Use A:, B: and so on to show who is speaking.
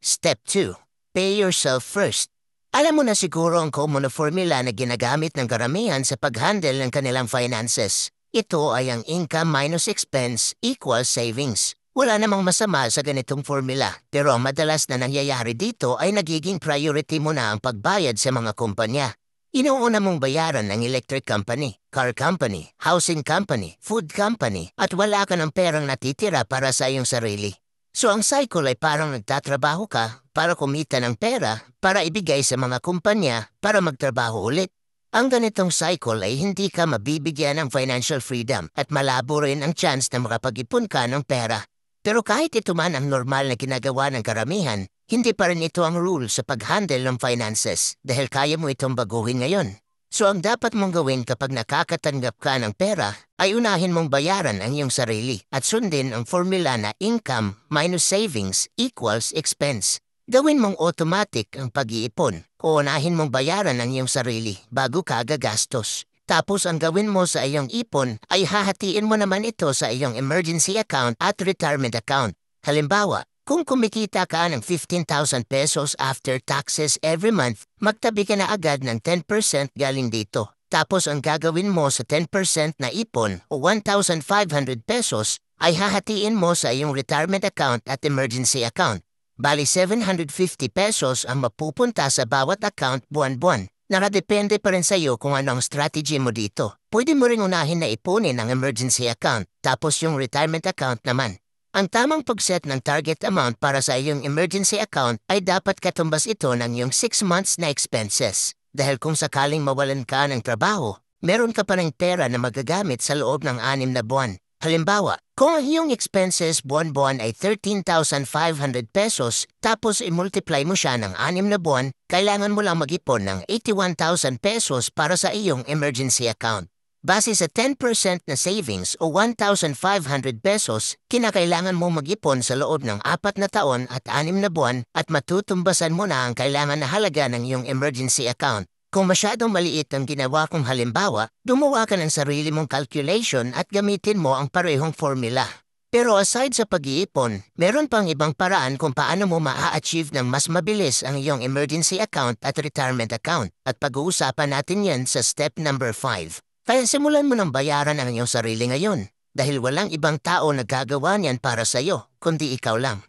A: Step 2. Pay yourself first. Alam mo na siguro ang common na formula na ginagamit ng karamihan sa pag-handle ng kanilang finances. Ito ay ang income minus expense equals savings. Wala namang masama sa ganitong formula, pero ang madalas na nangyayari dito ay nagiging priority mo na ang pagbayad sa mga kumpanya. Inuuna mong bayaran ng electric company, car company, housing company, food company, at wala ka ng perang natitira para sa iyong sarili. So ang cycle ay parang nagtatrabaho ka para kumita ng pera para ibigay sa mga kumpanya para magtrabaho ulit. Ang ganitong cycle ay hindi ka mabibigyan ng financial freedom at malabo rin ang chance na makapag-ipon ka ng pera. Pero kahit ito man ang normal na ginagawa ng karamihan, hindi pa rin ito ang rule sa pag-handle ng finances dahil kaya mo itong baguhin ngayon. So ang dapat mong gawin kapag nakakatanggap ka ng pera ay unahin mong bayaran ang iyong sarili at sundin ang formula na income minus savings equals expense. Gawin mong automatic ang pag-iipon o unahin mong bayaran ang iyong sarili bago ka gagastos. Tapos ang gawin mo sa iyong ipon ay hahatiin mo naman ito sa iyong emergency account at retirement account. Halimbawa, kung kumikita ka ng 15,000 pesos after taxes every month, magtabi ka na agad ng 10% galing dito. Tapos ang gagawin mo sa 10% na ipon o 1,500 pesos ay hahatiin mo sa iyong retirement account at emergency account. Bali 750 pesos ang mapupunta sa bawat account buwan-buwan. Nakadepende pa rin sa iyo kung ano ang strategy mo dito. Pwede mo ring unahin na ipunin ang emergency account, tapos yung retirement account naman. Ang tamang pag-set ng target amount para sa iyong emergency account ay dapat katumbas ito ng iyong 6 months na expenses. Dahil kung sakaling mawalan ka ng trabaho, meron ka pa ng pera na magagamit sa loob ng 6 na buwan. Halimbawa, kung ang iyong expenses buwan-buwan ay 13,500 pesos tapos i-multiply mo siya ng 6 na buwan, kailangan mo lang mag-ipon ng 81,000 pesos para sa iyong emergency account. Base sa 10% na savings o 1,500 pesos, kinakailangan mo mag-ipon sa loob ng 4 na taon at 6 na buwan at matutumbasan mo na ang kailangan na halaga ng iyong emergency account. Kung masyadong maliit ang ginawa kong halimbawa, gumawa ka ng sarili mong calculation at gamitin mo ang parehong formula. Pero aside sa pag-iipon, meron pang ibang paraan kung paano mo maa-achieve ng mas mabilis ang iyong emergency account at retirement account. At pag-uusapan natin yan sa step number 5. Kaya simulan mo ng bayaran ang iyong sarili ngayon dahil walang ibang tao nagagawa niyan para sa iyo, kundi ikaw lang.